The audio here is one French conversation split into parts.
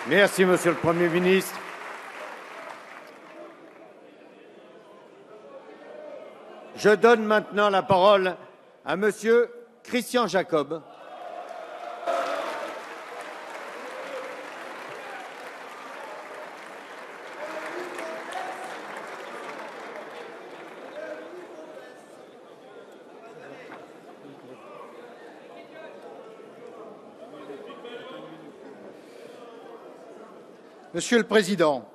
Merci, Monsieur le Premier ministre. Je donne maintenant la parole à Monsieur Christian Jacob. Monsieur le Président,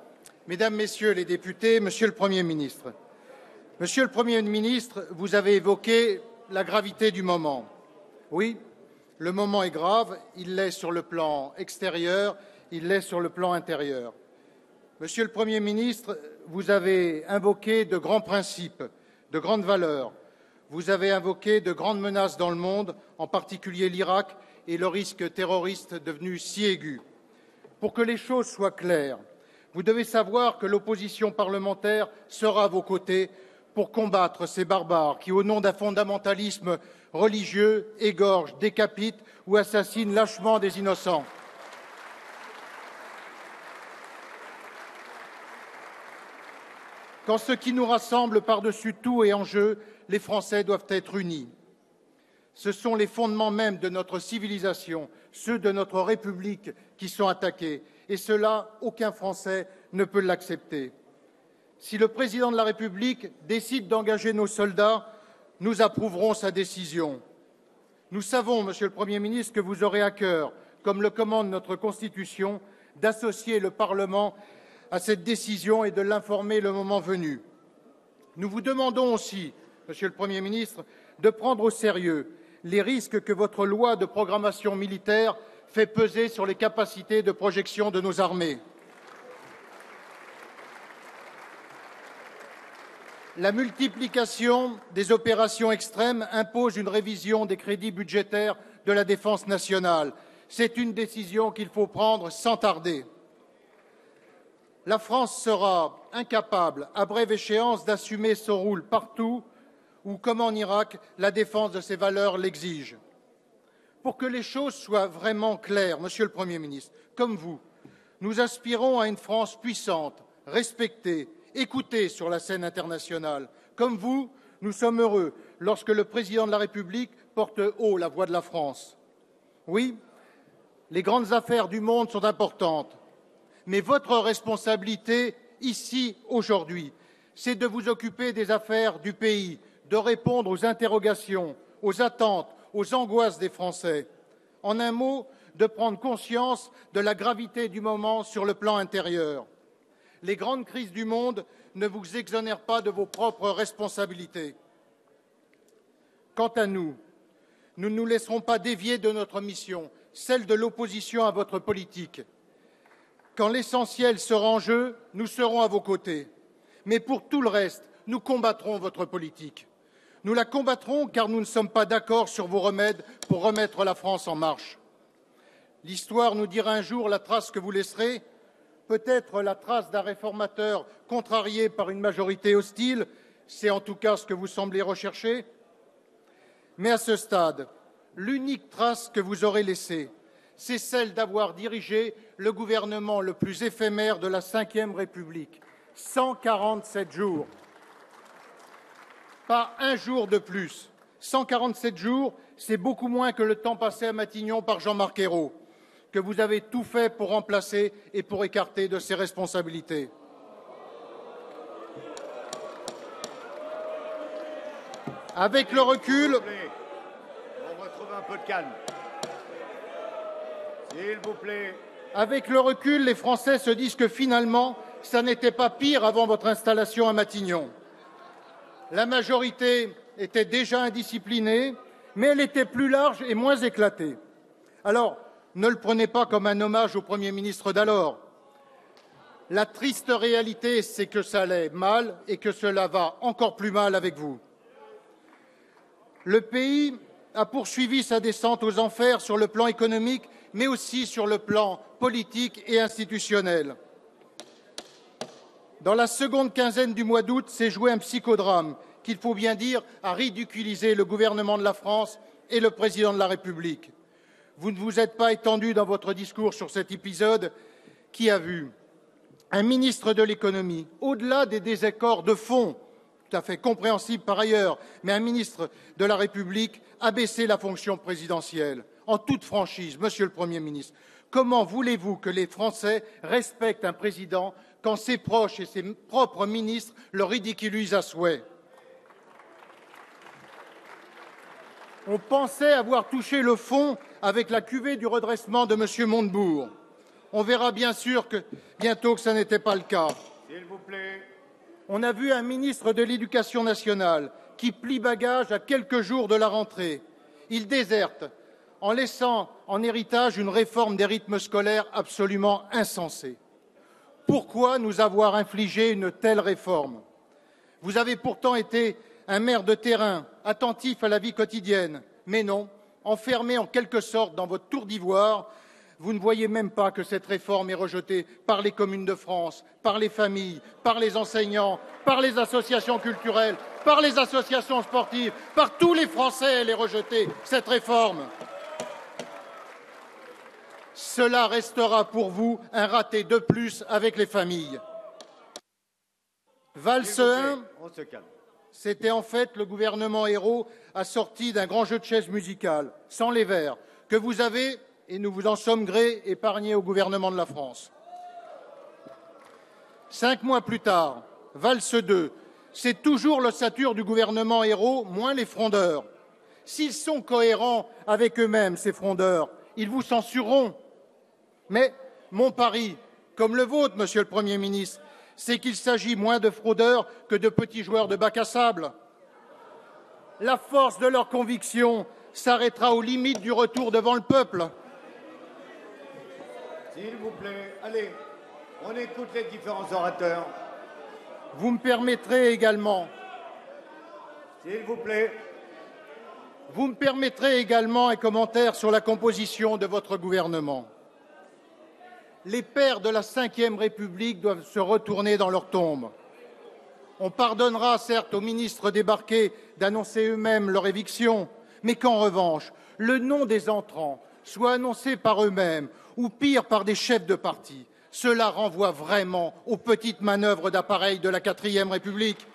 Mesdames, Messieurs les députés, Monsieur le Premier ministre. Monsieur le Premier ministre, vous avez évoqué la gravité du moment. Oui, le moment est grave, il l'est sur le plan extérieur, il l'est sur le plan intérieur. Monsieur le Premier ministre, vous avez invoqué de grands principes, de grandes valeurs. Vous avez invoqué de grandes menaces dans le monde, en particulier l'Irak et le risque terroriste devenu si aigu. Pour que les choses soient claires, vous devez savoir que l'opposition parlementaire sera à vos côtés pour combattre ces barbares qui, au nom d'un fondamentalisme religieux, égorgent, décapitent ou assassinent lâchement des innocents. Quand ce qui nous rassemble par-dessus tout est en jeu, les Français doivent être unis. Ce sont les fondements mêmes de notre civilisation, ceux de notre République, qui sont attaqués. Et cela, aucun Français ne peut l'accepter. Si le Président de la République décide d'engager nos soldats, nous approuverons sa décision. Nous savons, Monsieur le Premier ministre, que vous aurez à cœur, comme le commande notre Constitution, d'associer le Parlement à cette décision et de l'informer le moment venu. Nous vous demandons aussi, Monsieur le Premier ministre, de prendre au sérieux les risques que votre loi de programmation militaire fait peser sur les capacités de projection de nos armées. La multiplication des opérations extrêmes impose une révision des crédits budgétaires de la défense nationale. C'est une décision qu'il faut prendre sans tarder. La France sera incapable, à brève échéance, d'assumer son rôle partout où, comme en Irak, la défense de ses valeurs l'exige. Pour que les choses soient vraiment claires, Monsieur le Premier ministre, comme vous, nous aspirons à une France puissante, respectée, écoutée sur la scène internationale. Comme vous, nous sommes heureux lorsque le Président de la République porte haut la voix de la France. Oui, les grandes affaires du monde sont importantes, mais votre responsabilité, ici, aujourd'hui, c'est de vous occuper des affaires du pays, de répondre aux interrogations, aux attentes, aux angoisses des Français. En un mot, de prendre conscience de la gravité du moment sur le plan intérieur. Les grandes crises du monde ne vous exonèrent pas de vos propres responsabilités. Quant à nous, nous ne nous laisserons pas dévier de notre mission, celle de l'opposition à votre politique. Quand l'essentiel sera en jeu, nous serons à vos côtés. Mais pour tout le reste, nous combattrons votre politique. Nous la combattrons car nous ne sommes pas d'accord sur vos remèdes pour remettre la France en marche. L'histoire nous dira un jour la trace que vous laisserez, peut-être la trace d'un réformateur contrarié par une majorité hostile, c'est en tout cas ce que vous semblez rechercher. Mais à ce stade, l'unique trace que vous aurez laissée, c'est celle d'avoir dirigé le gouvernement le plus éphémère de la Ve République. 147 jours. Pas un jour de plus. 147 jours, c'est beaucoup moins que le temps passé à Matignon par Jean-Marc Ayrault, que vous avez tout fait pour remplacer et pour écarter de ses responsabilités. Avec le recul, on retrouve un peu de calme. S'il vous plaît. Avec le recul, les Français se disent que finalement, ça n'était pas pire avant votre installation à Matignon. La majorité était déjà indisciplinée, mais elle était plus large et moins éclatée. Alors, ne le prenez pas comme un hommage au Premier ministre d'alors. La triste réalité, c'est que ça allait mal et que cela va encore plus mal avec vous. Le pays a poursuivi sa descente aux enfers sur le plan économique, mais aussi sur le plan politique et institutionnel. Dans la seconde quinzaine du mois d'août, s'est joué un psychodrame qu'il faut bien dire a ridiculisé le gouvernement de la France et le Président de la République. Vous ne vous êtes pas étendu dans votre discours sur cet épisode qui a vu un ministre de l'économie, au-delà des désaccords de fond, tout à fait compréhensibles par ailleurs, mais un ministre de la République abaisser la fonction présidentielle. En toute franchise, Monsieur le Premier ministre, comment voulez-vous que les Français respectent un président quand ses proches et ses propres ministres le ridiculisent à souhait? On pensait avoir touché le fond avec la cuvée du redressement de M. Montebourg. On verra bien sûr bientôt que ce n'était pas le cas. S'il vous plaît. On a vu un ministre de l'Éducation nationale qui plie bagage à quelques jours de la rentrée. Il déserte en laissant en héritage une réforme des rythmes scolaires absolument insensée. Pourquoi nous avoir infligé une telle réforme? Vous avez pourtant été un maire de terrain, attentif à la vie quotidienne, mais non, enfermé en quelque sorte dans votre tour d'ivoire, vous ne voyez même pas que cette réforme est rejetée par les communes de France, par les familles, par les enseignants, par les associations culturelles, par les associations sportives, par tous les Français, elle est rejetée, cette réforme. Cela restera pour vous un raté de plus avec les familles. Valse 1, c'était en fait le gouvernement Ayrault assorti d'un grand jeu de chaises musicales, sans les Verts, que vous avez, et nous vous en sommes gré, épargné au gouvernement de la France. 5 mois plus tard, Valse 2, c'est toujours l'ossature du gouvernement Ayrault, moins les frondeurs. S'ils sont cohérents avec eux-mêmes, ces frondeurs, ils vous censureront. Mais mon pari, comme le vôtre, Monsieur le Premier ministre, c'est qu'il s'agit moins de fraudeurs que de petits joueurs de bac à sable. La force de leurs convictions s'arrêtera aux limites du retour devant le peuple. S'il vous plaît, allez, on écoute les différents orateurs. Vous me permettrez également. S'il vous plaît. Vous me permettrez également un commentaire sur la composition de votre gouvernement. Les pères de la Ve République doivent se retourner dans leur tombe. On pardonnera certes aux ministres débarqués d'annoncer eux-mêmes leur éviction, mais qu'en revanche, le nom des entrants soit annoncé par eux-mêmes ou pire par des chefs de parti. Cela renvoie vraiment aux petites manœuvres d'appareil de la Quatrième République.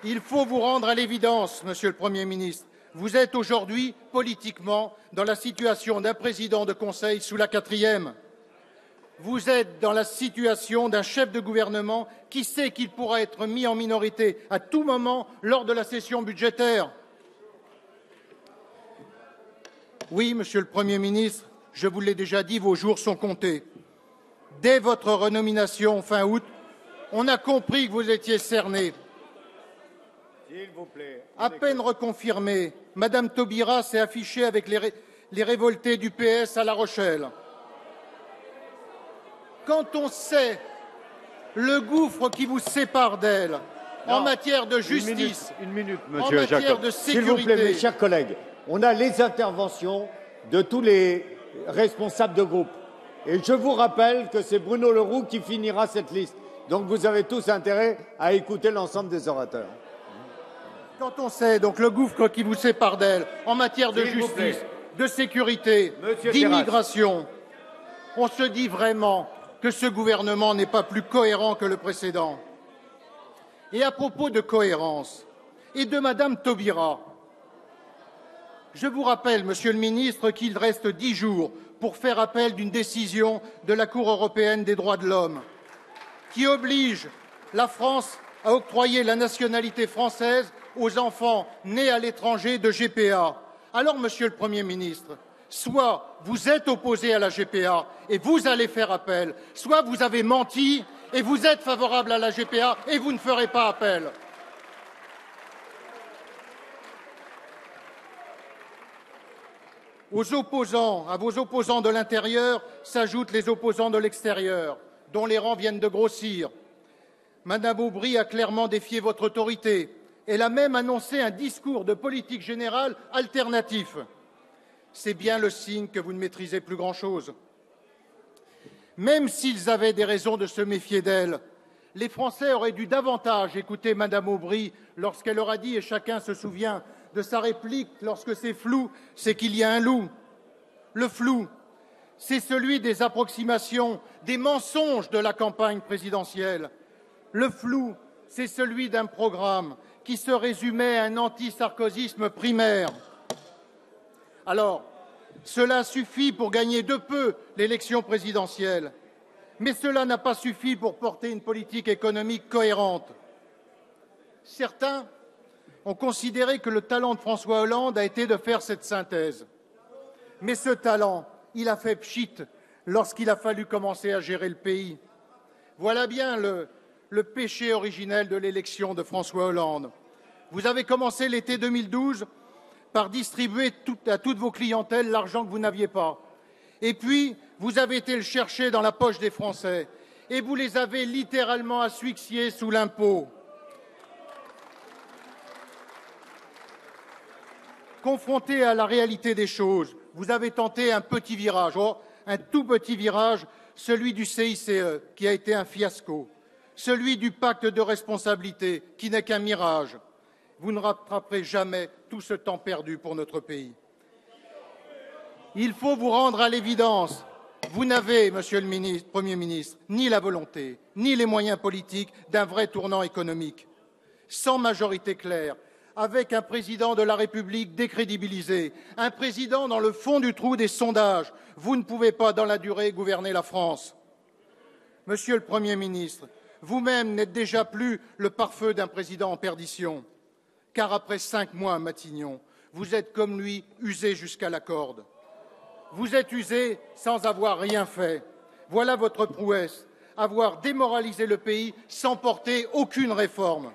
Il faut vous rendre à l'évidence, Monsieur le Premier ministre. Vous êtes aujourd'hui, politiquement, dans la situation d'un président de Conseil sous la quatrième. Vous êtes dans la situation d'un chef de gouvernement qui sait qu'il pourra être mis en minorité à tout moment lors de la session budgétaire. Oui, Monsieur le Premier ministre, je vous l'ai déjà dit, vos jours sont comptés. Dès votre renomination fin août, on a compris que vous étiez cerné. S'il vous plaît. À peine reconfirmée, Madame Taubira s'est affichée avec les révoltés du PS à La Rochelle. Quand on sait le gouffre qui vous sépare d'elle en matière de justice, une minute, en Monsieur matière Jacob. de S'il vous plaît, mes sécurité, chers collègues, on a les interventions de tous les responsables de groupe. Et je vous rappelle que c'est Bruno Le Roux qui finira cette liste. Donc vous avez tous intérêt à écouter l'ensemble des orateurs. quand on sait donc le gouffre qui vous sépare d'elle en matière de S'il vous plaît. justice, de sécurité, Monsieur d'immigration, on se dit vraiment que ce gouvernement n'est pas plus cohérent que le précédent. Et à propos de cohérence et de Madame Taubira, je vous rappelle, Monsieur le ministre, qu'il reste 10 jours pour faire appel d'une décision de la Cour européenne des droits de l'homme qui oblige la France à octroyer la nationalité française aux enfants nés à l'étranger de GPA. Alors, Monsieur le Premier ministre, soit vous êtes opposé à la GPA et vous allez faire appel, soit vous avez menti et vous êtes favorable à la GPA et vous ne ferez pas appel. À vos opposants de l'intérieur s'ajoutent les opposants de l'extérieur, dont les rangs viennent de grossir. Madame Aubry a clairement défié votre autorité. Elle a même annoncé un discours de politique générale alternatif. C'est bien le signe que vous ne maîtrisez plus grand-chose. Même s'ils avaient des raisons de se méfier d'elle, les Français auraient dû davantage écouter Madame Aubry lorsqu'elle leur a dit, et chacun se souvient de sa réplique lorsque c'est flou, c'est qu'il y a un loup. Le flou, c'est celui des approximations, des mensonges de la campagne présidentielle. Le flou, c'est celui d'un programme qui se résumait à un anti-sarkozysme primaire. Alors, cela suffit pour gagner de peu l'élection présidentielle, mais cela n'a pas suffi pour porter une politique économique cohérente. Certains ont considéré que le talent de François Hollande a été de faire cette synthèse. Mais ce talent, il a fait pchit lorsqu'il a fallu commencer à gérer le pays. Voilà bien le péché originel de l'élection de François Hollande. Vous avez commencé l'été 2012 par distribuer à toutes vos clientèles l'argent que vous n'aviez pas. Et puis, vous avez été le chercher dans la poche des Français et vous les avez littéralement asphyxiés sous l'impôt. Confronté à la réalité des choses, vous avez tenté un petit virage, un tout petit virage, celui du CICE, qui a été un fiasco, celui du pacte de responsabilité, qui n'est qu'un mirage. Vous ne rattraperez jamais tout ce temps perdu pour notre pays. Il faut vous rendre à l'évidence. Vous n'avez, Monsieur le Premier ministre, ni la volonté, ni les moyens politiques d'un vrai tournant économique. Sans majorité claire, avec un président de la République décrédibilisé, un président dans le fond du trou des sondages, vous ne pouvez pas, dans la durée, gouverner la France. Monsieur le Premier ministre, vous-même n'êtes déjà plus le pare-feu d'un président en perdition, car après 5 mois à Matignon, vous êtes comme lui usé jusqu'à la corde. Vous êtes usé sans avoir rien fait. Voilà votre prouesse, avoir démoralisé le pays sans porter aucune réforme.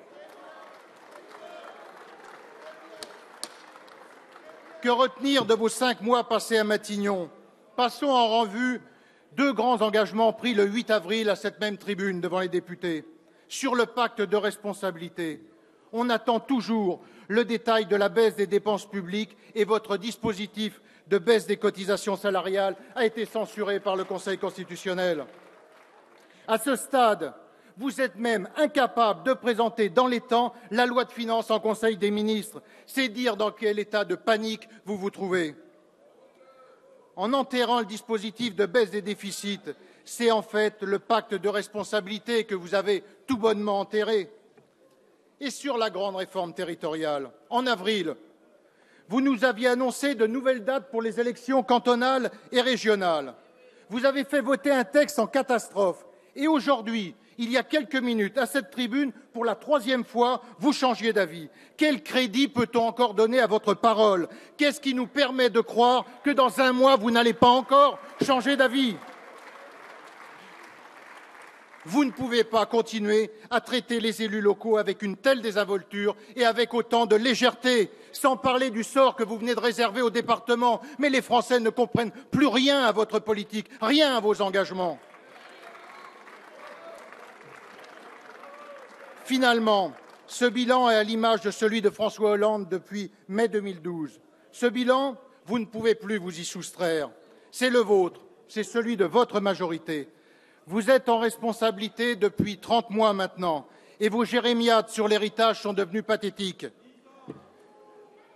Que retenir de vos 5 mois passés à Matignon? Passons en revue 2 grands engagements pris le 8 avril à cette même tribune devant les députés. Sur le pacte de responsabilité, on attend toujours le détail de la baisse des dépenses publiques et votre dispositif de baisse des cotisations salariales a été censuré par le Conseil constitutionnel. À ce stade, vous êtes même incapable de présenter dans les temps la loi de finances en Conseil des ministres. C'est dire dans quel état de panique vous vous trouvez. En enterrant le dispositif de baisse des déficits, c'est en fait le pacte de responsabilité que vous avez tout bonnement enterré. Et sur la grande réforme territoriale, en avril, vous nous aviez annoncé de nouvelles dates pour les élections cantonales et régionales. Vous avez fait voter un texte en catastrophe. Et aujourd'hui, il y a quelques minutes, à cette tribune, pour la 3e fois, vous changiez d'avis. Quel crédit peut-on encore donner à votre parole? Qu'est-ce qui nous permet de croire que dans 1 mois, vous n'allez pas encore changer d'avis? Vous ne pouvez pas continuer à traiter les élus locaux avec une telle désinvolture et avec autant de légèreté, sans parler du sort que vous venez de réserver aux départements. Mais les Français ne comprennent plus rien à votre politique, rien à vos engagements. Finalement, ce bilan est à l'image de celui de François Hollande depuis mai 2012. Ce bilan, vous ne pouvez plus vous y soustraire. C'est le vôtre, c'est celui de votre majorité. Vous êtes en responsabilité depuis 30 mois maintenant et vos jérémiades sur l'héritage sont devenues pathétiques.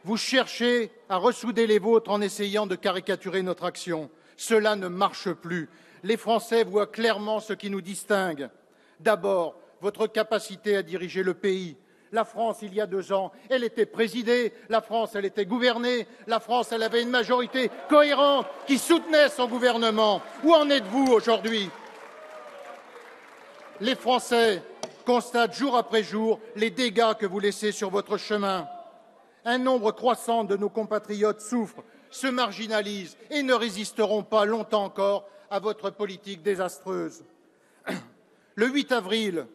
Vous cherchez à ressouder les vôtres en essayant de caricaturer notre action. Cela ne marche plus. Les Français voient clairement ce qui nous distingue. D'abord, votre capacité à diriger le pays. La France, il y a 2 ans, elle était présidée, la France, elle était gouvernée, la France, elle avait une majorité cohérente qui soutenait son gouvernement. Où en êtes-vous aujourd'hui ? Les Français constatent jour après jour les dégâts que vous laissez sur votre chemin. Un nombre croissant de nos compatriotes souffrent, se marginalisent et ne résisteront pas longtemps encore à votre politique désastreuse. Le 8 avril,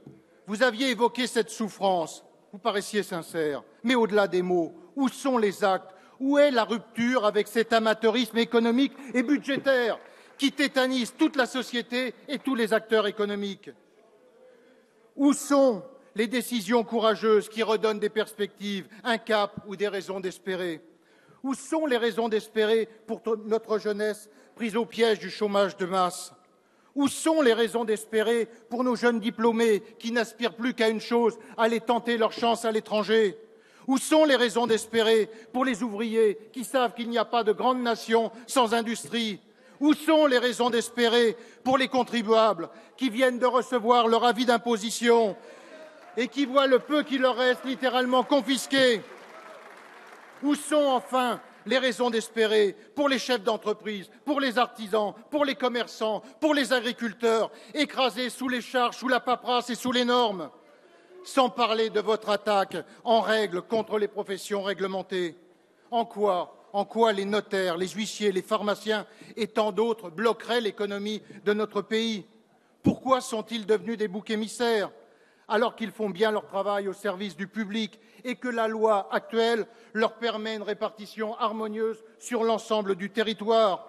vous aviez évoqué cette souffrance. Vous paraissiez sincère. Mais au-delà des mots, où sont les actes? Où est la rupture avec cet amateurisme économique et budgétaire qui tétanise toute la société et tous les acteurs économiques? Où sont les décisions courageuses qui redonnent des perspectives, un cap ou des raisons d'espérer? Où sont les raisons d'espérer pour notre jeunesse prise au piège du chômage de masse? Où sont les raisons d'espérer pour nos jeunes diplômés qui n'aspirent plus qu'à une chose, aller tenter leur chance à l'étranger? Où sont les raisons d'espérer pour les ouvriers qui savent qu'il n'y a pas de grande nation sans industrie? Où sont les raisons d'espérer pour les contribuables qui viennent de recevoir leur avis d'imposition et qui voient le peu qui leur reste littéralement confisqué? Où sont enfin les raisons d'espérer pour les chefs d'entreprise, pour les artisans, pour les commerçants, pour les agriculteurs, écrasés sous les charges, sous la paperasse et sous les normes? Sans parler de votre attaque en règle contre les professions réglementées. En quoi les notaires, les huissiers, les pharmaciens et tant d'autres bloqueraient l'économie de notre pays? Pourquoi sont-ils devenus des boucs émissaires alors qu'ils font bien leur travail au service du public et que la loi actuelle leur permet une répartition harmonieuse sur l'ensemble du territoire?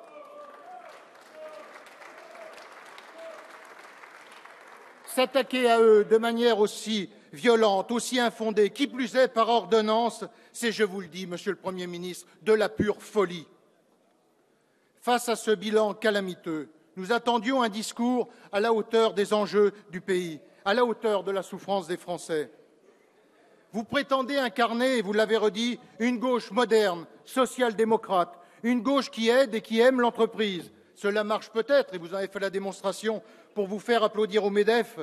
S'attaquer à eux de manière aussi violente, aussi infondée, qui plus est par ordonnance, c'est, je vous le dis, Monsieur le Premier ministre, de la pure folie. Face à ce bilan calamiteux, nous attendions un discours à la hauteur des enjeux du pays, à la hauteur de la souffrance des Français. Vous prétendez incarner, et vous l'avez redit, une gauche moderne, social-démocrate, une gauche qui aide et qui aime l'entreprise. Cela marche peut-être, et vous en avez fait la démonstration pour vous faire applaudir au MEDEF,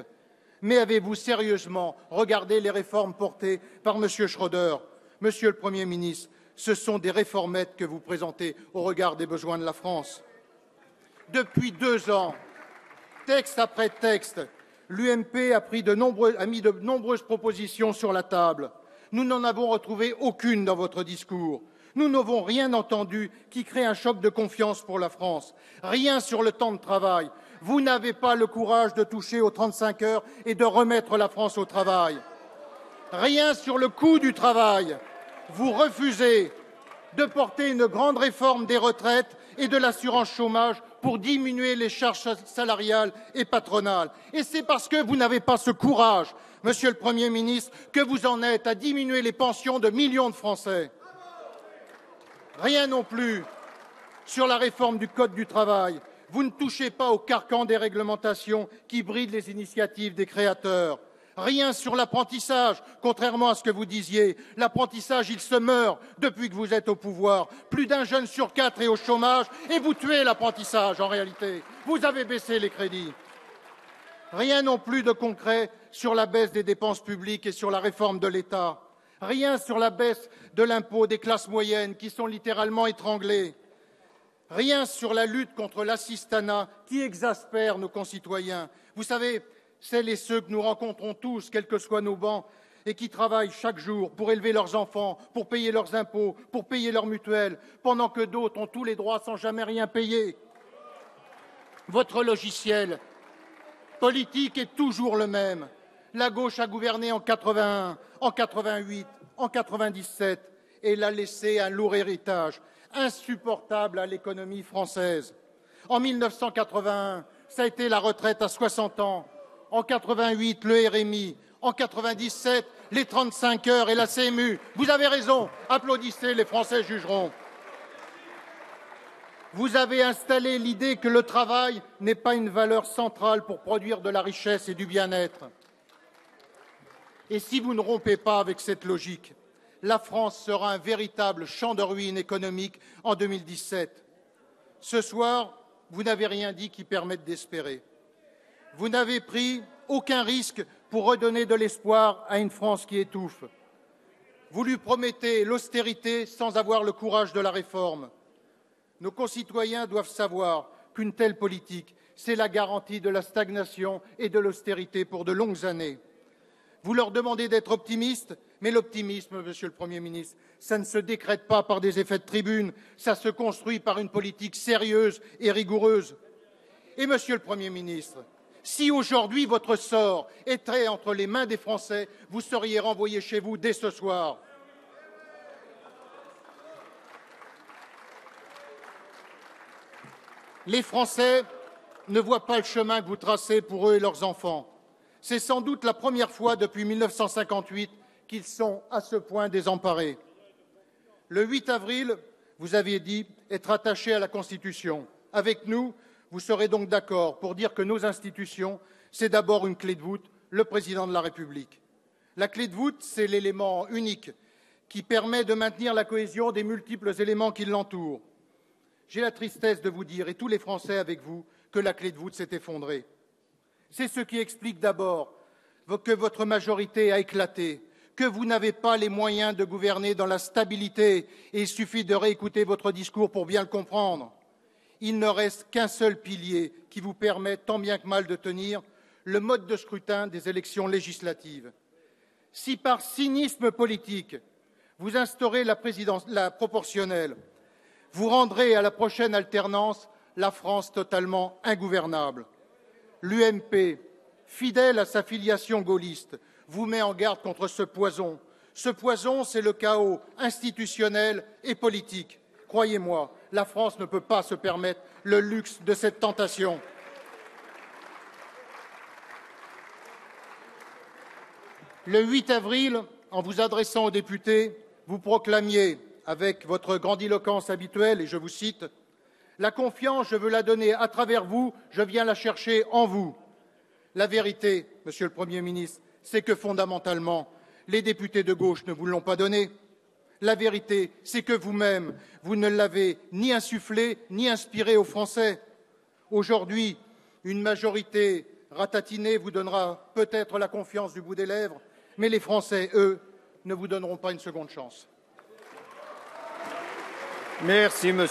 mais avez-vous sérieusement regardé les réformes portées par M. Schröder? Monsieur le Premier ministre, ce sont des réformettes que vous présentez au regard des besoins de la France. Depuis 2 ans, texte après texte, l'UMP a mis de nombreuses propositions sur la table. Nous n'en avons retrouvé aucune dans votre discours. Nous n'avons rien entendu qui crée un choc de confiance pour la France. Rien sur le temps de travail. Vous n'avez pas le courage de toucher aux 35 heures et de remettre la France au travail. Rien sur le coût du travail. Vous refusez de porter une grande réforme des retraites et de l'assurance chômage pour diminuer les charges salariales et patronales. Et c'est parce que vous n'avez pas ce courage, Monsieur le Premier ministre, que vous en êtes à diminuer les pensions de millions de Français. Rien non plus sur la réforme du Code du travail. Vous ne touchez pas au carcan des réglementations qui brident les initiatives des créateurs. Rien sur l'apprentissage, contrairement à ce que vous disiez. L'apprentissage, il se meurt depuis que vous êtes au pouvoir. Plus d'un jeune sur 4 est au chômage et vous tuez l'apprentissage en réalité. Vous avez baissé les crédits. Rien non plus de concret sur la baisse des dépenses publiques et sur la réforme de l'État. Rien sur la baisse de l'impôt des classes moyennes qui sont littéralement étranglées. Rien sur la lutte contre l'assistanat qui exaspère nos concitoyens. Vous savez, celles et ceux que nous rencontrons tous, quels que soient nos bancs, et qui travaillent chaque jour pour élever leurs enfants, pour payer leurs impôts, pour payer leurs mutuelles, pendant que d'autres ont tous les droits sans jamais rien payer. Votre logiciel politique est toujours le même. La gauche a gouverné en 81, en 88, en 97 et l'a laissé un lourd héritage insupportable à l'économie française. En 1981, ça a été la retraite à 60 ans. En 88, le RMI. En 97, les 35 heures et la CMU. Vous avez raison, applaudissez, les Français jugeront. Vous avez installé l'idée que le travail n'est pas une valeur centrale pour produire de la richesse et du bien-être. Et si vous ne rompez pas avec cette logique, la France sera un véritable champ de ruines économique en 2017. Ce soir, vous n'avez rien dit qui permette d'espérer. Vous n'avez pris aucun risque pour redonner de l'espoir à une France qui étouffe. Vous lui promettez l'austérité sans avoir le courage de la réforme. Nos concitoyens doivent savoir qu'une telle politique, c'est la garantie de la stagnation et de l'austérité pour de longues années. Vous leur demandez d'être optimistes, mais l'optimisme, Monsieur le Premier ministre, ça ne se décrète pas par des effets de tribune, ça se construit par une politique sérieuse et rigoureuse. Et Monsieur le Premier ministre, si aujourd'hui votre sort était entre les mains des Français, vous seriez renvoyé chez vous dès ce soir. Les Français ne voient pas le chemin que vous tracez pour eux et leurs enfants. C'est sans doute la première fois depuis 1958 qu'ils sont à ce point désemparés. Le 8 avril, vous aviez dit être attaché à la Constitution. Avec nous, vous serez donc d'accord pour dire que nos institutions, c'est d'abord une clé de voûte, le Président de la République. La clé de voûte, c'est l'élément unique qui permet de maintenir la cohésion des multiples éléments qui l'entourent. j'ai la tristesse de vous dire, et tous les Français avec vous, que la clé de voûte s'est effondrée. C'est ce qui explique d'abord que votre majorité a éclaté, que vous n'avez pas les moyens de gouverner dans la stabilité, et il suffit de réécouter votre discours pour bien le comprendre. Il ne reste qu'un seul pilier qui vous permet tant bien que mal de tenir, le mode de scrutin des élections législatives. Si par cynisme politique, vous instaurez la proportionnelle, vous rendrez à la prochaine alternance la France totalement ingouvernable. L'UMP, fidèle à sa filiation gaulliste, vous met en garde contre ce poison. Ce poison, c'est le chaos institutionnel et politique. Croyez-moi, la France ne peut pas se permettre le luxe de cette tentation. Le 8 avril, en vous adressant aux députés, vous proclamiez, avec votre grandiloquence habituelle, et je vous cite, « La confiance, je veux la donner à travers vous, je viens la chercher en vous ». La vérité, Monsieur le Premier ministre, c'est que fondamentalement, les députés de gauche ne vous l'ont pas donnée. La vérité, c'est que vous-même, vous ne l'avez ni insufflé, ni inspiré aux Français. Aujourd'hui, une majorité ratatinée vous donnera peut-être la confiance du bout des lèvres, mais les Français, eux, ne vous donneront pas une seconde chance. Merci, monsieur.